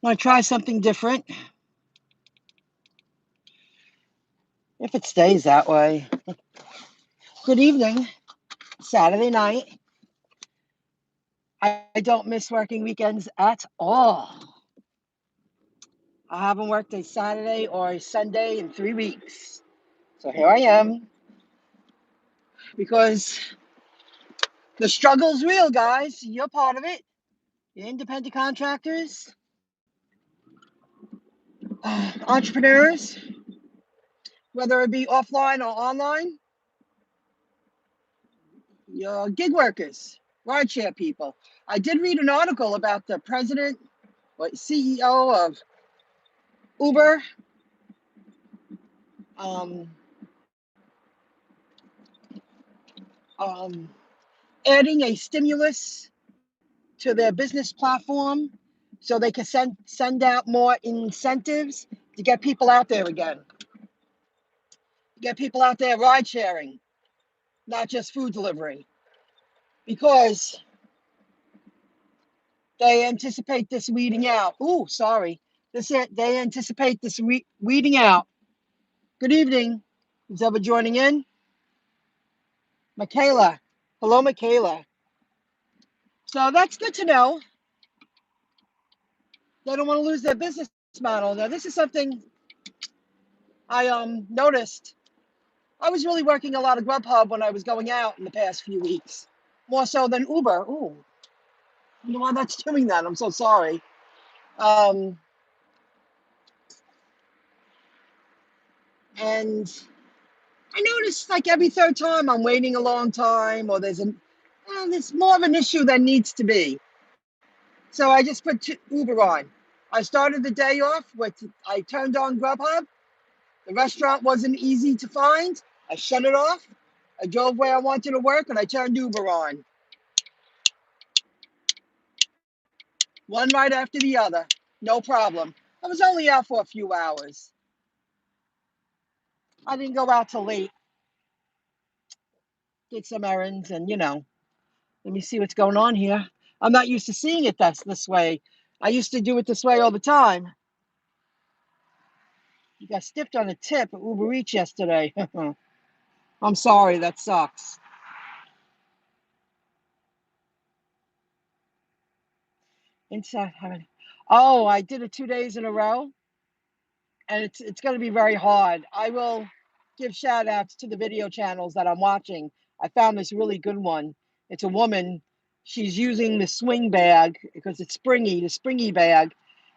Want to try something different. If it stays that way. Good evening. Saturday night. I don't miss working weekends at all. I haven't worked a Saturday or a Sunday in 3 weeks. So here I am. Because the struggle's real, guys. You're part of it. You're independent contractors, entrepreneurs, whether it be offline or online. You're gig workers, rideshare people. I did read an article about the president or CEO of Uber um, um, adding a stimulus to their business platform so they can send out more incentives to get people out there again, get people out there ride sharing, not just food delivery, because they anticipate this weeding out. Ooh, sorry. They anticipate this weeding out. Good evening. Who's ever joining in? Michaela. Hello, Michaela. So that's good to know. They don't want to lose their business model. Now, this is something I noticed. I was really working a lot of Grubhub when I was going out in the past few weeks, more so than Uber. Ooh, I don't know why that's doing that. I'm so sorry. Um, and I noticed like every third time I'm waiting a long time, or there's more of an issue than needs to be. So I just put Uber on. I started the day off I turned on Grubhub. The restaurant wasn't easy to find. I shut it off. I drove where I wanted to work, and I turned Uber on. One right after the other. No problem. I was only out for a few hours. I didn't go out till late. Did some errands and, let me see what's going on here. I'm not used to seeing it this way. I used to do it this way all the time. You got stiffed on a tip at Uber Eats yesterday. I'm sorry, that sucks. Inside heaven. Oh, I did it 2 days in a row, and it's going to be very hard. I will give shout outs to the video channels that I'm watching. I found this really good one. It's a woman. She's using the swing bag because it's springy, the springy bag,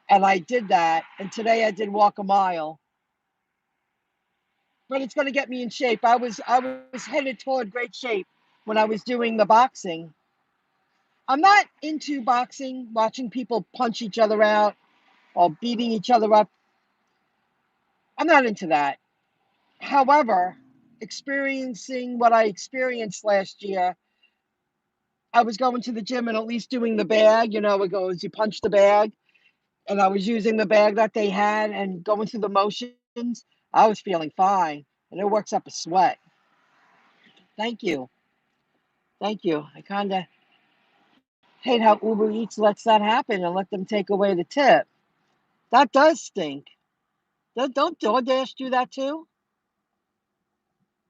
and I did that. And today I did walk a mile. But it's going to get me in shape. I was headed toward great shape when I was doing the boxing. I'm not into boxing, watching people punch each other out or beating each other up. I'm not into that. However, experiencing what I experienced last year, I was going to the gym and at least doing the bag. It goes, you punch the bag, and I was using the bag that they had and going through the motions. I was feeling fine, and it works up a sweat. Thank you. Thank you. I kind of hate how Uber Eats lets that happen and let them take away the tip. That does stink. Don't DoorDash do that too?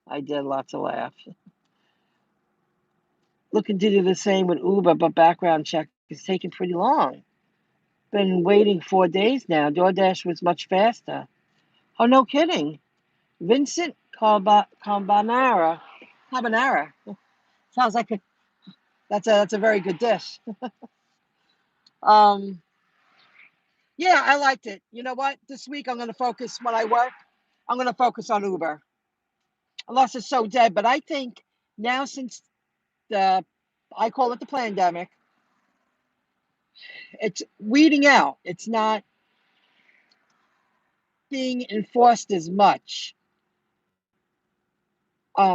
I did lots of laughs. Looking to do the same with Uber, but background check is taking pretty long. Been waiting 4 days now. DoorDash was much faster. Oh, no kidding. Vincent Carbonara. Carbonara. Sounds like that's a very good dish. Um, yeah, I liked it. You know what? This week I'm going to focus when I work. I'm going to focus on Uber, unless it's so dead. But I think now, since the I call it the pandemic, it's weeding out. It's not being enforced as much.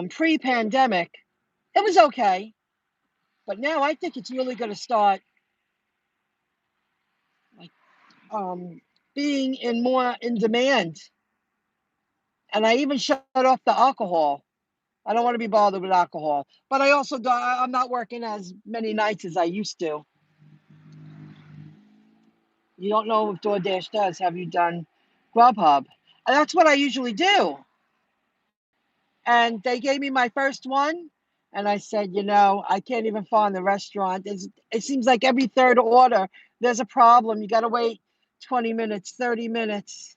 Pre-pandemic, it was okay, but now I think it's really going to start like being more in demand. And I even shut off the alcohol. I don't want to be bothered with alcohol, but I'm not working as many nights as I used to. You don't know if DoorDash does. Have you done Grubhub? And that's what I usually do. And they gave me my first one. And I said, I can't even find the restaurant. It seems like every third order, there's a problem. You got to wait 20 minutes, 30 minutes.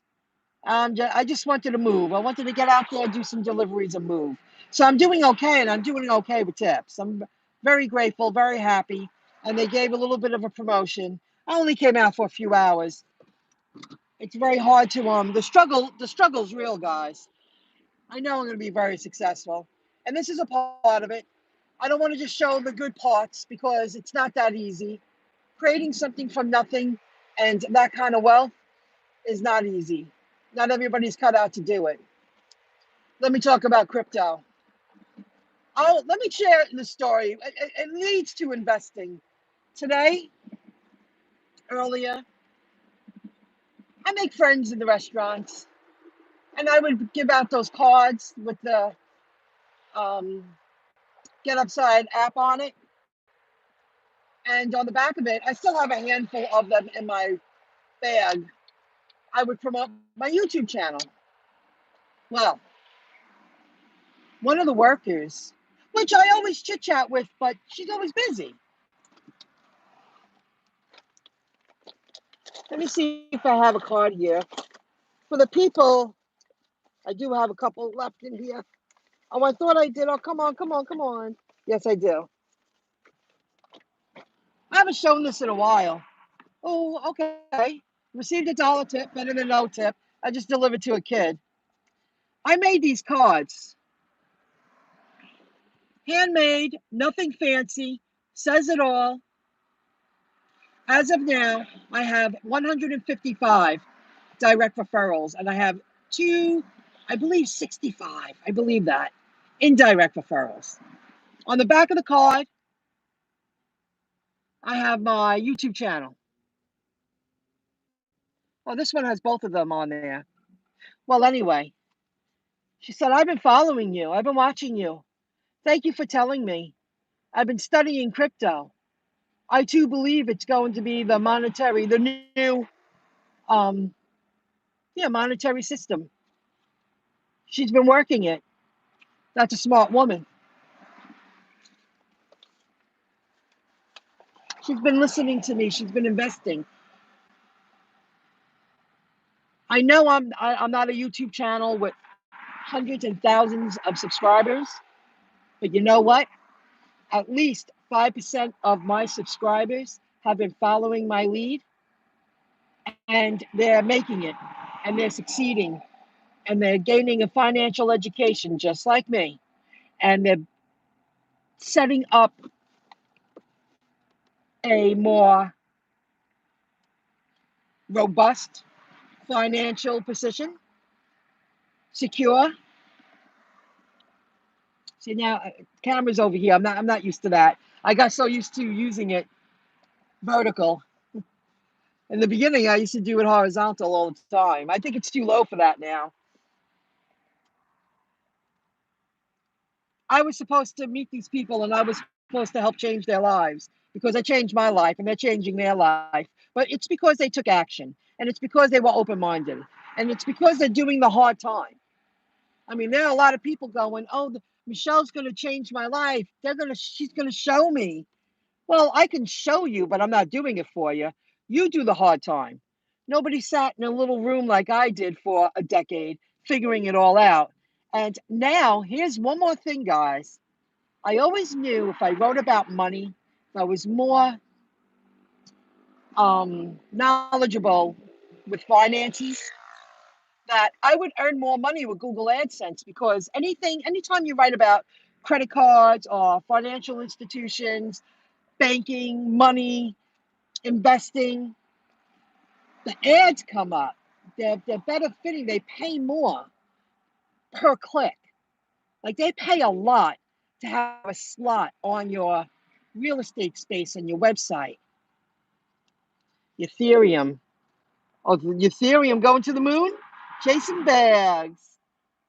I just wanted to move. I wanted to get out there, do some deliveries and move. So I'm doing okay, and I'm doing okay with tips. I'm very grateful, very happy. And they gave a little bit of a promotion. I only came out for a few hours. It's very hard to the struggle's real, guys. I know I'm going to be very successful. And this is a part of it. I don't want to just show the good parts because it's not that easy. Creating something from nothing and that kind of wealth is not easy. Not everybody's cut out to do it. Let me talk about crypto. Let me share the story. It leads to investing. Today, earlier, I make friends in the restaurants, and I would give out those cards with the um, Get Upside app on it. And on the back of it, I still have a handful of them in my bag. I would promote my YouTube channel. Well, one of the workers, which I always chit chat with, but she's always busy. Let me see if I have a card here. For the people, I do have a couple left in here. Oh, I thought I did. Oh, come on, come on, come on. Yes, I do. I haven't shown this in a while. Oh, okay. Received a dollar tip, better than no tip. I just delivered to a kid. I made these cards. Handmade, nothing fancy, says it all. As of now, I have 155 direct referrals, and I have I believe 65, I believe that, indirect referrals. On the back of the card, I have my YouTube channel. Well, this one has both of them on there. Well, anyway, she said, I've been following you. I've been watching you. Thank you for telling me. I've been studying crypto. I too believe it's going to be the new, um, monetary system. She's been working it. That's a smart woman. She's been listening to me. She's been investing. I know I'm not a YouTube channel with hundreds and thousands of subscribers, but you know what? At least 5% of my subscribers have been following my lead, and they're making it, and they're succeeding, and they're gaining a financial education just like me, and they're setting up a more robust financial position, secure. See now, camera's over here. I'm not used to that. I got so used to using it vertical. In the beginning, I used to do it horizontal all the time. I think it's too low for that now. I was supposed to meet these people, and I was supposed to help change their lives because I changed my life and they're changing their life. But it's because they took action, and it's because they were open-minded, and it's because they're doing the hard time. I mean, there are a lot of people going, "Oh, Michelle's going to change my life. She's going to show me." Well, I can show you, but I'm not doing it for you. You do the hard time. Nobody sat in a little room like I did for a decade, figuring it all out. And now, here's one more thing, guys. I always knew if I wrote about money, if I was more knowledgeable with finances, that I would earn more money with Google AdSense because anytime you write about credit cards or financial institutions, banking, money, investing, the ads come up. They're better fitting. They pay more per click. Like they pay a lot to have a slot on your real estate space on your website. Ethereum. Oh, Ethereum going to the moon? Jason Bags.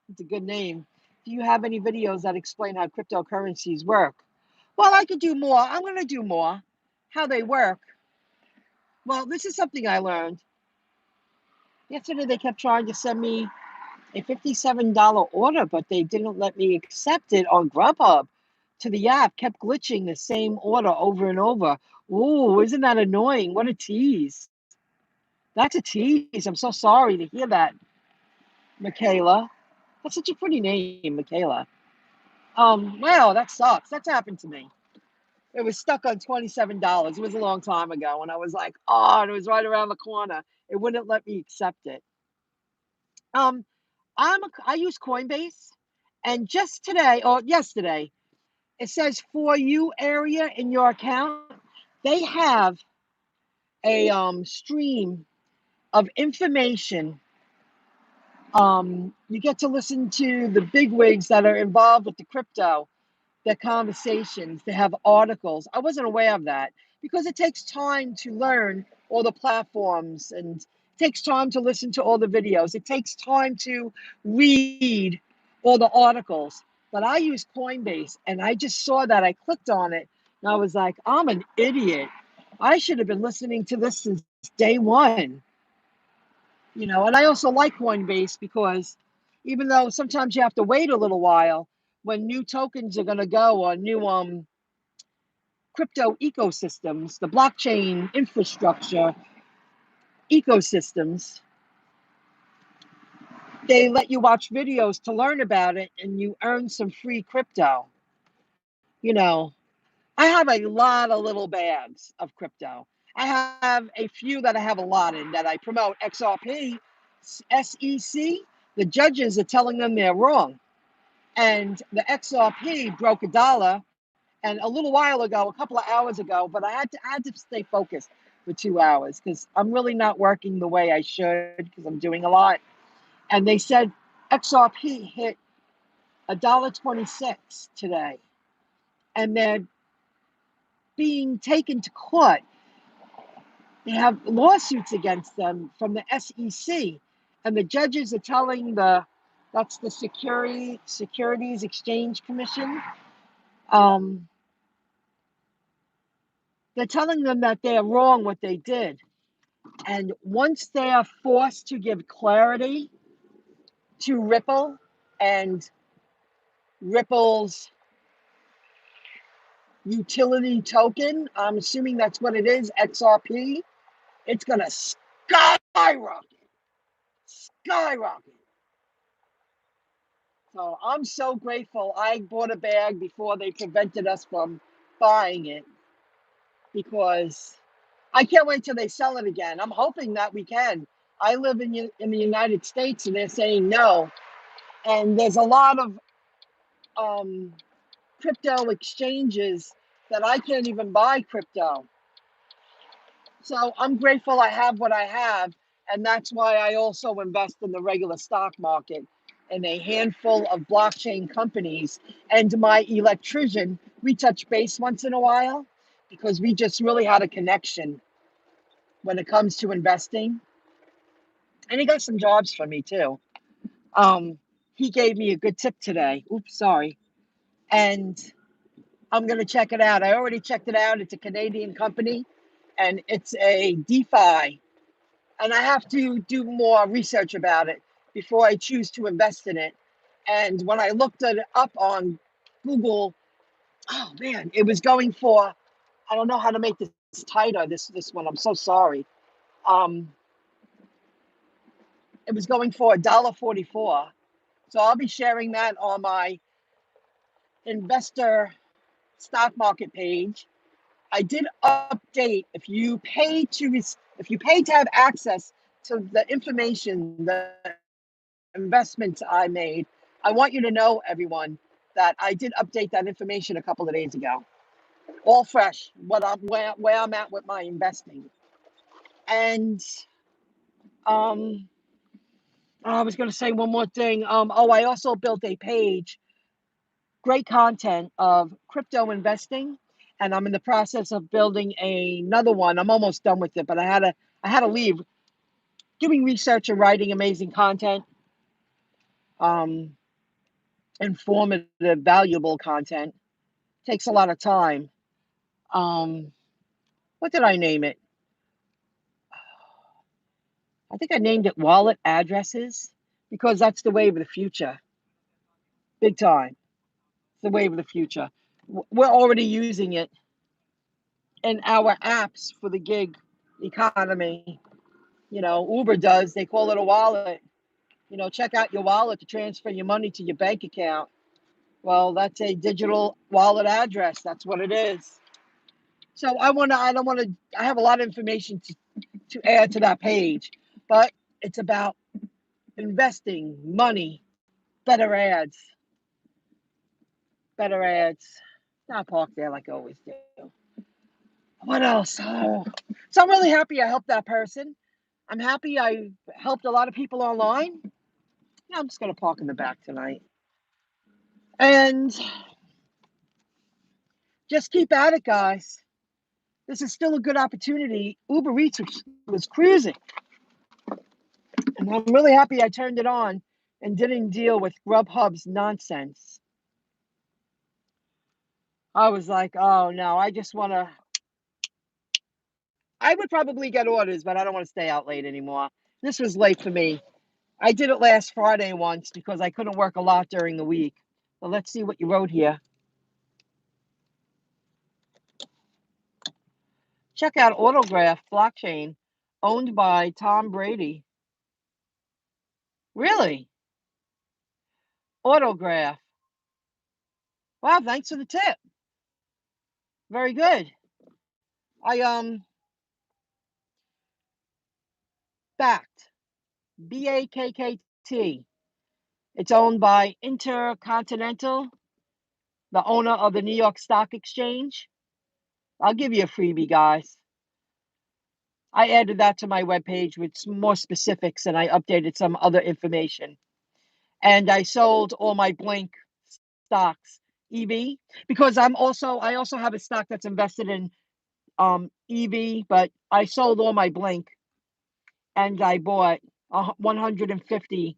It's a good name. Do you have any videos that explain how cryptocurrencies work? Well, I could do more. I'm going to do more. How they work. Well, this is something I learned. Yesterday they kept trying to send me a $57 order, but they didn't let me accept it on Grubhub. To the app, kept glitching the same order over and over. Ooh, isn't that annoying? What a tease. That's a tease. I'm so sorry to hear that, Michaela. That's such a pretty name, Michaela. Wow, that sucks. That's happened to me. It was stuck on $27. It was a long time ago, and I was like, oh, and it was right around the corner. It wouldn't let me accept it. Um, I use Coinbase, and just today or yesterday, it says for you area in your account. They have a stream of information. You get to listen to the bigwigs that are involved with the crypto, their conversations. They have articles. I wasn't aware of that because it takes time to learn all the platforms, and it takes time to listen to all the videos. It takes time to read all the articles. But I use Coinbase, and I just saw that. I clicked on it and I was like, I'm an idiot. I should have been listening to this since day one. And I also like Coinbase because even though sometimes you have to wait a little while when new tokens are going to go or new crypto ecosystems, the blockchain infrastructure ecosystems, they let you watch videos to learn about it and you earn some free crypto. You know, I have a lot of little bags of crypto. I have a few that I have a lot in that I promote. XRP, SEC, the judges are telling them they're wrong. And the XRP broke $1. And a little while ago, a couple of hours ago, but I had to stay focused for 2 hours because I'm really not working the way I should because I'm doing a lot. And they said XRP hit $1.26 today, and they're being taken to court. They have lawsuits against them from the SEC, and the judges are telling that's the Securities Exchange Commission. Um, they're telling them that they're wrong what they did. And once they are forced to give clarity to Ripple and Ripple's utility token, I'm assuming that's what it is, XRP, it's going to skyrocket, skyrocket. So I'm so grateful I bought a bag before they prevented us from buying it because I can't wait till they sell it again. I'm hoping that we can. I live in the United States and they're saying no. And there's a lot of um, crypto exchanges that I can't even buy crypto. So I'm grateful I have what I have. And that's why I also invest in the regular stock market and a handful of blockchain companies. And my electrician, we touch base once in a while because we just really had a connection when it comes to investing. And he got some jobs for me too. He gave me a good tip today. Oops, sorry. And I'm going to check it out. I already checked it out. It's a Canadian company and it's a DeFi. And I have to do more research about it before I choose to invest in it. And when I looked it up on Google, oh man, it was going for, I don't know how to make this tighter, this one. I'm so sorry. It was going for $1.44. So I'll be sharing that on my investor stock market page. I did update. If you pay to have access to the information, the investments I made, I want you to know, everyone, that I did update that information a couple of days ago. All fresh, where I'm at with my investing. And I was going to say one more thing. I also built a page, great content of crypto investing, and I'm in the process of building another one. I'm almost done with it, but I had to leave. Doing research and writing amazing content, um, informative, valuable content takes a lot of time. What did I name it? I think I named it wallet addresses because that's the wave of the future. Big time. It's the wave of the future. We're already using it in our apps for the gig economy. Uber does. They call it a wallet. Check out your wallet to transfer your money to your bank account. Well, that's a digital wallet address. That's what it is. So I have a lot of information to add to that page, but it's about investing money, better ads, better ads. Not park there like I always do. What else? Oh, so I'm really happy I helped that person. I'm happy I helped a lot of people online. Yeah, I'm just going to park in the back tonight. And just keep at it, guys. This is still a good opportunity. Uber Eats was cruising. And I'm really happy I turned it on and didn't deal with Grubhub's nonsense. I was like, oh no, I would probably get orders, but I don't want to stay out late anymore. This was late for me. I did it last Friday once because I couldn't work a lot during the week. Well, let's see what you wrote here. Check out Autograph blockchain owned by Tom Brady. Really? Autograph. Wow, thanks for the tip. Very good. I backed BAKKT. It's owned by Intercontinental, the owner of the New York Stock Exchange. I'll give you a freebie, guys. I added that to my webpage with some more specifics and I updated some other information. And I sold all my Blink stocks, EV, because I also have a stock that's invested in EV, but I sold all my Blink and I bought 150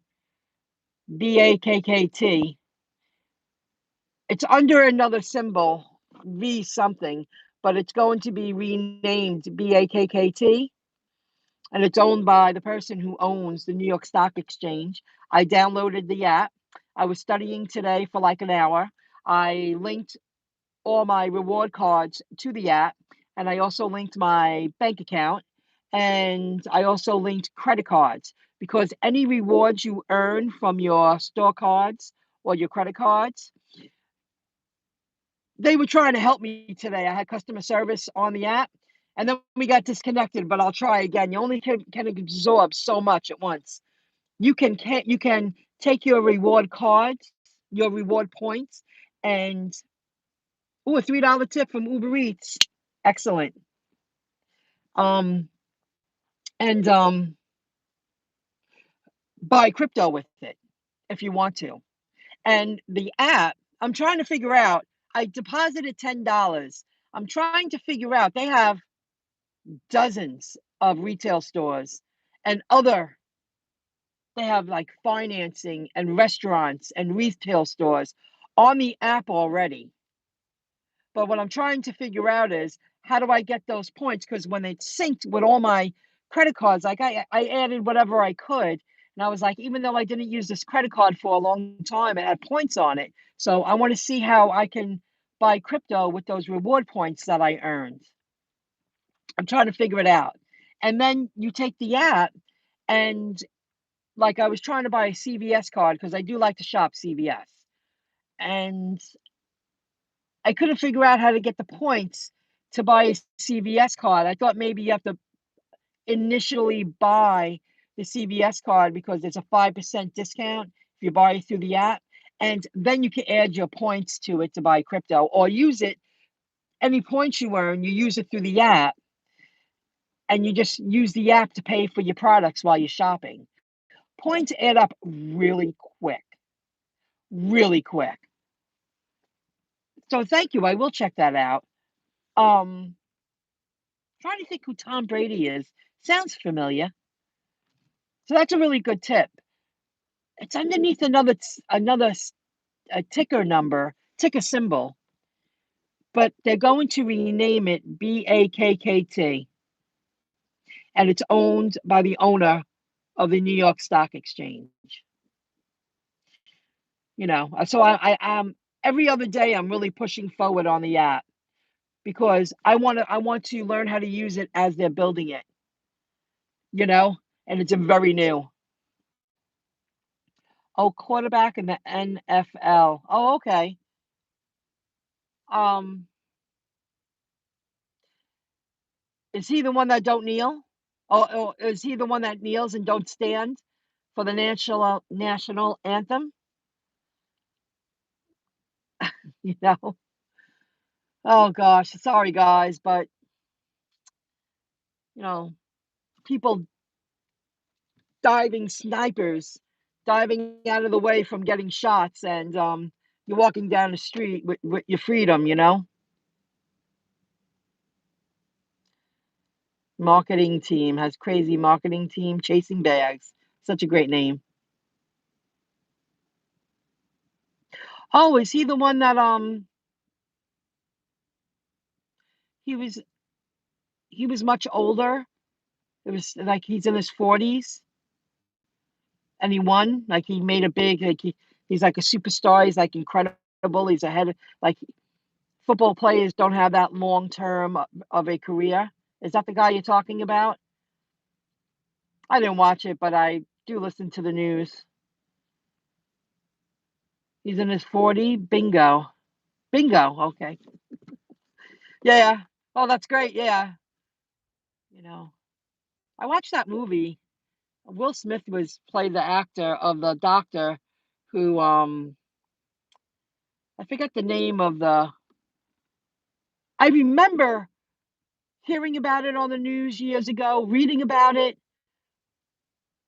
BAKKT. It's under another symbol, V something, but it's going to be renamed BAKKT, and it's owned by the person who owns the New York Stock Exchange. I downloaded the app. I was studying today for like an hour. I linked all my reward cards to the app, and I also linked my bank account, and I also linked credit cards because any rewards you earn from your store cards or your credit cards, they were trying to help me today. I had customer service on the app, and then we got disconnected. But I'll try again. You only can absorb so much at once. You can take your reward cards, your reward points, and a $3 tip from Uber Eats. Excellent. And buy crypto with it if you want to. And the app, I'm trying to figure out. I deposited $10. I'm trying to figure out. They have dozens of retail stores and they have like financing and restaurants and retail stores on the app already. But what I'm trying to figure out is how do I get those points? Because when it's synced with all my credit cards, like I added whatever I could. And I was like, even though I didn't use this credit card for a long time, it had points on it. So I want to see how I can buy crypto with those reward points that I earned. I'm trying to figure it out. And then you take the app and like I was trying to buy a CVS card because I do like to shop CVS. And I couldn't figure out how to get the points to buy a CVS card. I thought maybe you have to initially buy the CVS card because there's a 5% discount if you buy it through the app. And then you can add your points to it to buy crypto or use it. Any points you earn, you use it through the app and you just use the app to pay for your products while you're shopping. Points add up really quick, really quick. So thank you. I will check that out. Trying to think who Tom Brady is. Sounds familiar. So that's a really good tip. It's underneath another ticker number, ticker symbol, but they're going to rename it BAKKT, and it's owned by the owner of the New York Stock Exchange. So I every other day I'm really pushing forward on the app because I want to learn how to use it as they're building it, you know, and it's very new. Oh, quarterback in the NFL. Oh, okay. Um, is he the one that don't kneel? Oh, is he the one that kneels and don't stand for the national anthem? You know? Oh gosh, sorry guys, but you know, people diving snipers, diving out of the way from getting shots, and you're walking down the street with your freedom, you know? Marketing team has crazy marketing team chasing bags. Such a great name. Oh, is he the one that he was he was much older? It was like he's in his 40s and he won. Like he made a big he's like a superstar. He's like incredible. He's ahead of like football players don't have that long term of a career. Is that the guy you're talking about? I didn't watch it, but I do listen to the news. He's in his 40. Bingo. Bingo. Okay. Yeah. Oh, that's great. Yeah. You know, I watched that movie. Will Smith was played the actor of the doctor who I forget the name of the I remember hearing about it on the news years ago, reading about it,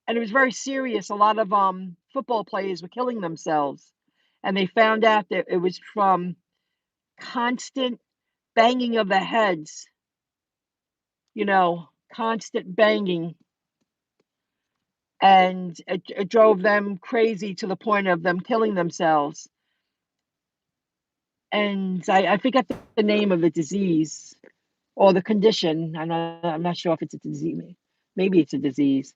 and it was very serious. A lot of football players were killing themselves, and they found out that it was from constant banging of the heads, constant banging, and it drove them crazy to the point of them killing themselves. And I forget the name of the disease or the condition. I'm not sure if it's a disease. Maybe it's a disease.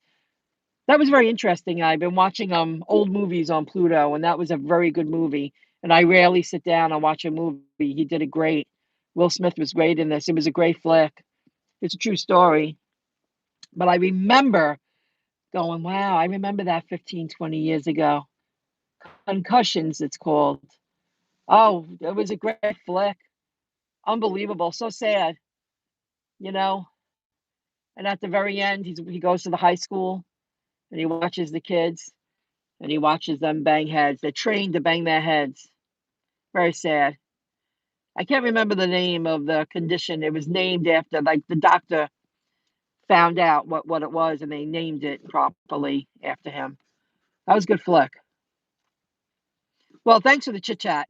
That was very interesting. I've been watching old movies on Pluto, and that was a very good movie. And I rarely sit down and watch a movie. He did it great. Will Smith was great in this. It was a great flick. It's a true story. But I remember going, wow, I remember that 15, 20 years ago. Concussions, it's called. Oh, it was a great flick. Unbelievable. So sad, you know? And at the very end, he goes to the high school and he watches the kids and he watches them bang heads. They're trained to bang their heads. Very sad. I can't remember the name of the condition. It was named after, like, the doctor found out what it was and they named it properly after him. That was a good flick. Well, thanks for the chit chat.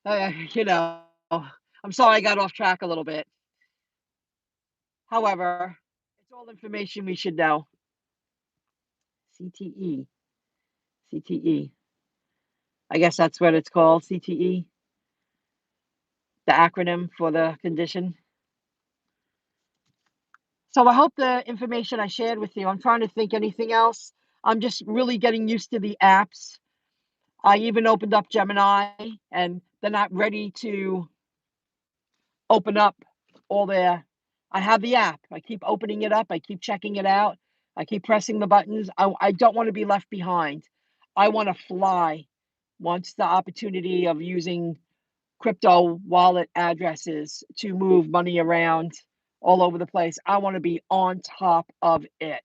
I'm sorry I got off track a little bit. However, it's all information we should know. CTE. CTE. I guess that's what it's called, CTE, the acronym for the condition. So I hope the information I shared with you, I'm trying to think anything else. I'm just really getting used to the apps. I even opened up Gemini and they're not ready to open up all their. I have the app. I keep opening it up. I keep checking it out. I keep pressing the buttons. I don't want to be left behind. I want to fly once the opportunity of using crypto wallet addresses to move money around all over the place. I want to be on top of it.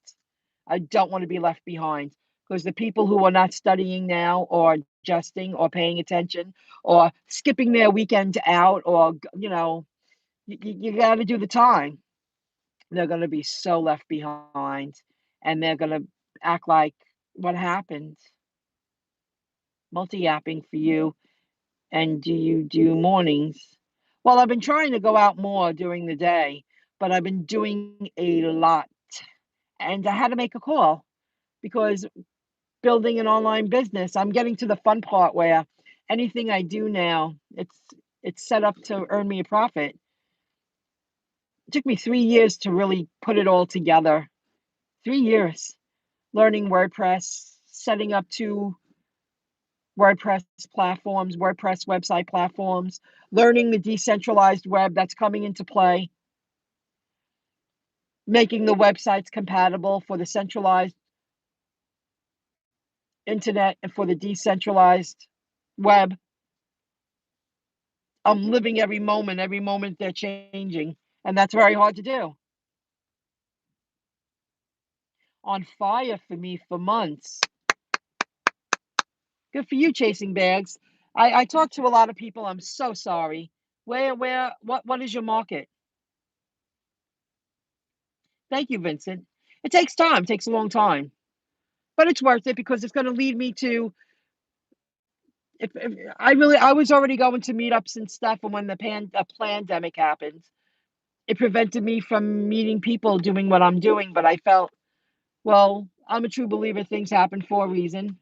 I don't want to be left behind because the people who are not studying now or adjusting or paying attention or skipping their weekend out or, you got to do the time. They're going to be so left behind and they're going to act like what happened? Multi-apping for you. And do you do mornings? Well, I've been trying to go out more during the day, but I've been doing a lot. And I had to make a call because building an online business, I'm getting to the fun part where anything I do now, it's set up to earn me a profit. It took me 3 years to really put it all together. 3 years. learning WordPress, setting up 2 WordPress platforms, WordPress website platforms, learning the decentralized web that's coming into play, making the websites compatible for the centralized internet and for the decentralized web. I'm living every moment they're changing, and that's very hard to do. On fire for me for months. Good for you chasing bags. I talk to a lot of people. I'm so sorry. What is your market? Thank you, Vincent. It takes time, takes a long time, but it's worth it because it's going to lead me to. If I was already going to meetups and stuff, and when the pandemic happened, it prevented me from meeting people doing what I'm doing. But I felt, well, I'm a true believer. Things happen for a reason.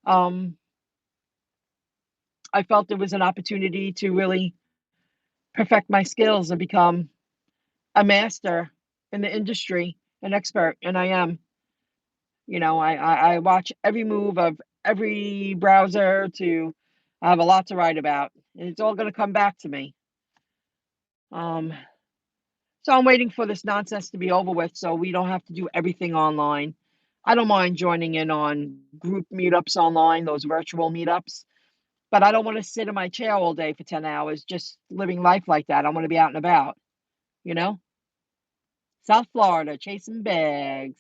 Um, I felt there was an opportunity to really perfect my skills and become a master in the industry, an expert, and I am. I watch every move of every browser to. I have a lot to write about, and it's all going to come back to me. Um, so I'm waiting for this nonsense to be over with, so we don't have to do everything online. I don't mind joining in on group meetups online, those virtual meetups, but I don't want to sit in my chair all day for 10 hours just living life like that. I want to be out and about, you know? South Florida, chasing bags.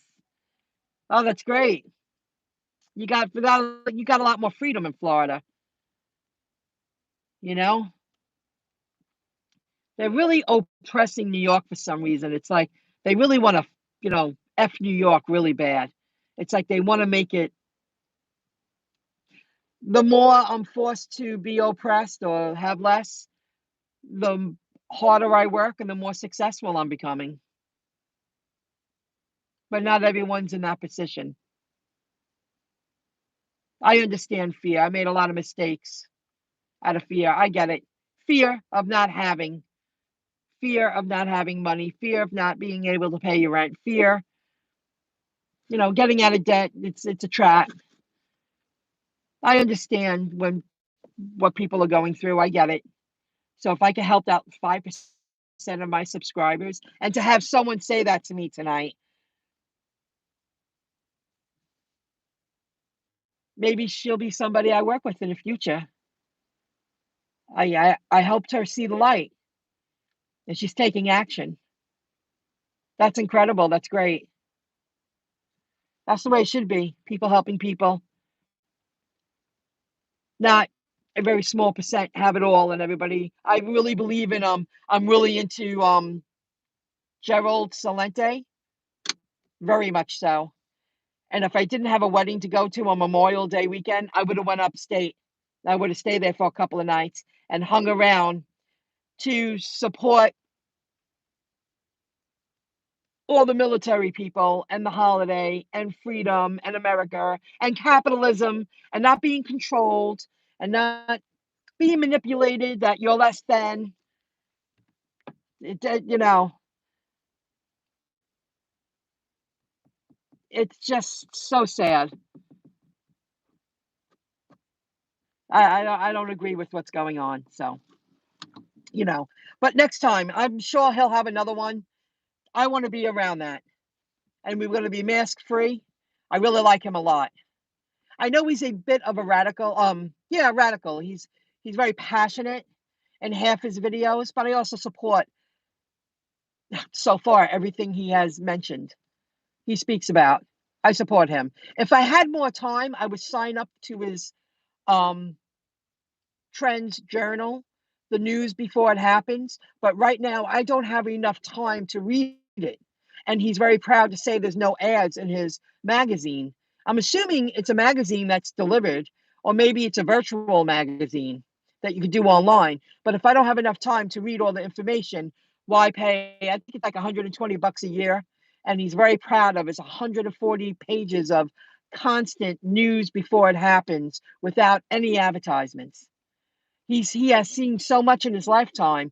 Oh, that's great. You got a lot more freedom in Florida, you know? They're really oppressing New York for some reason. It's like they really want to, F New York really bad. It's like they want to make it the more I'm forced to be oppressed or have less, the harder I work and the more successful I'm becoming. But not everyone's in that position. I understand fear. I made a lot of mistakes out of fear. I get it. Fear of not having, fear of not having money, fear of not being able to pay your rent, fear, getting out of debt. It's a trap. I understand when what people are going through. I get it. So if I can help out 5% of my subscribers, and to have someone say that to me tonight, maybe she'll be somebody I work with in the future. I helped her see the light, and she's taking action. That's incredible. That's great. That's the way it should be. People helping people, not a very small percent have it all, and everybody. I really believe in. I'm really into Gerald Salente, very much so. And if I didn't have a wedding to go to on Memorial Day weekend, I would have went upstate. I would have stayed there for a couple of nights and hung around to support all the military people and the holiday and freedom and America and capitalism and not being controlled and not being manipulated that you're less than. It, you know, it's just so sad. I don't agree with what's going on. So, you know, but next time, I'm sure he'll have another one. I want to be around that. And we're going to be mask free. I really like him a lot. I know he's a bit of a radical. Yeah, radical. He's very passionate in half his videos, but I also support so far everything he has mentioned. He speaks about. I support him. If I had more time, I would sign up to his um trends journal, the news before it happens. But right now, I don't have enough time to read it. And he's very proud to say there's no ads in his magazine. I'm assuming it's a magazine that's delivered, or maybe it's a virtual magazine that you could do online. But if I don't have enough time to read all the information, why pay? I think it's like $120 a year. And he's very proud of his 140 pages of constant news before it happens without any advertisements. He has seen so much in his lifetime,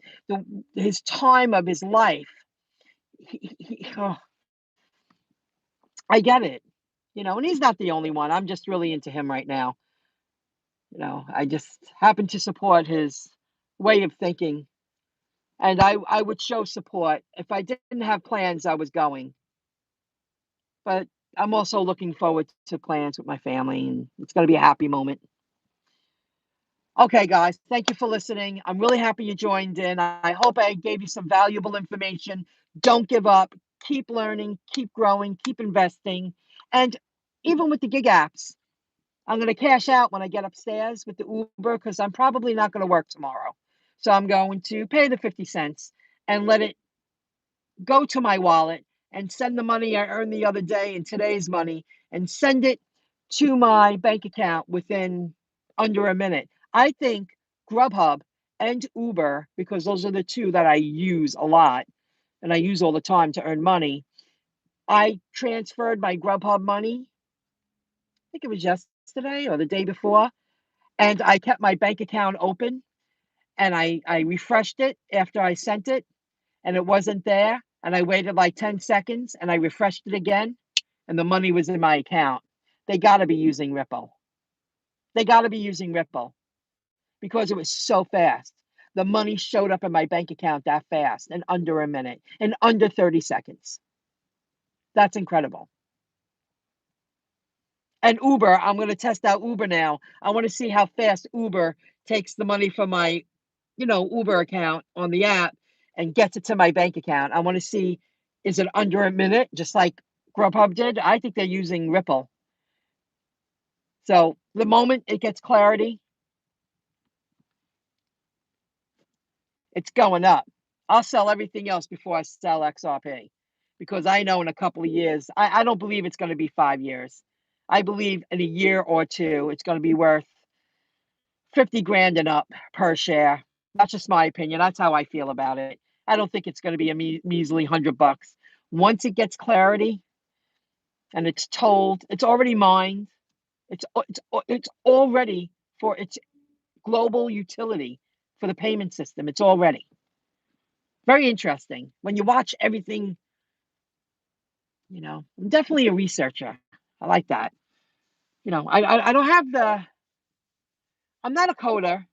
his time of his life. Oh, I get it. and he's not the only one. I'm just really into him right now. I just happen to support his way of thinking. And I would show support. If I didn't have plans, I was going. But I'm also looking forward to plans with my family, and it's going to be a happy moment. Okay, guys, thank you for listening. I'm really happy you joined in. I hope I gave you some valuable information. Don't give up. Keep learning, keep growing, keep investing. And even with the gig apps, I'm going to cash out when I get upstairs with the Uber because I'm probably not going to work tomorrow. So I'm going to pay the 50 cents and let it go to my wallet and send the money I earned the other day in today's money and send it to my bank account within under a minute. I think Grubhub and Uber, because those are the two that I use a lot and I use all the time to earn money. I transferred my Grubhub money, I think it was yesterday or the day before, and I kept my bank account open and I refreshed it after I sent it and it wasn't there. And I waited like 10 seconds and I refreshed it again and the money was in my account. They got to be using Ripple. They got to be using Ripple because it was so fast. The money showed up in my bank account that fast in under a minute, in under 30 seconds. That's incredible. And Uber, I'm going to test out Uber now. I want to see how fast Uber takes the money from my, Uber account on the app and gets it to my bank account. I want to see, is it under a minute, just like Grubhub did? I think they're using Ripple. So the moment it gets clarity, it's going up. I'll sell everything else before I sell XRP because I know in a couple of years, I don't believe it's going to be 5 years. I believe in a year or two, it's going to be worth 50 grand and up per share. That's just my opinion. That's how I feel about it. I don't think it's going to be a measly $100. Once it gets clarity and it's told, it's already mined. It's already for its global utility for the payment system. It's already very interesting when you watch everything. I'm definitely a researcher. I like that. I don't have I'm not a coder,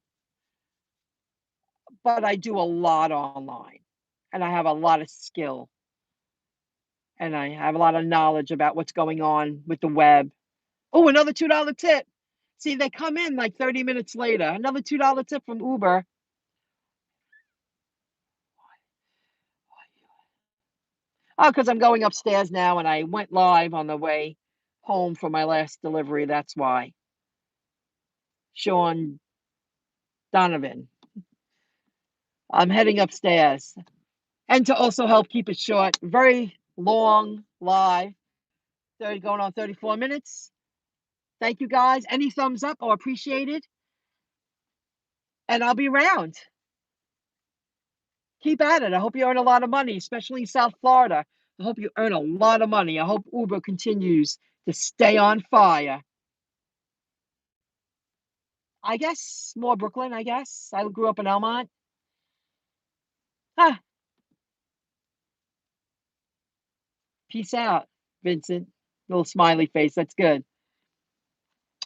but I do a lot online and I have a lot of skill and I have a lot of knowledge about what's going on with the web. Oh, another $2 tip. See, they come in like 30 minutes later. Another $2 tip from Uber. Oh, because I'm going upstairs now and I went live on the way home for my last delivery. That's why. Sean Donovan. I'm heading upstairs. And to also help keep it short, very long live, going on 34 minutes. Thank you guys. Any thumbs up or appreciated? And I'll be around. Keep at it. I hope you earn a lot of money, especially in South Florida. I hope you earn a lot of money. I hope Uber continues to stay on fire. I guess more Brooklyn, I guess. I grew up in Elmont. Huh. Peace out, Vincent. Little smiley face. That's good.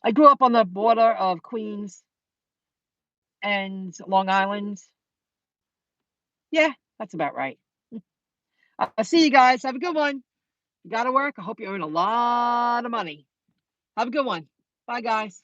I grew up on the border of Queens and Long Island. Yeah, that's about right. I'll see you guys. Have a good one. You got to work. I hope you earn a lot of money. Have a good one. Bye, guys.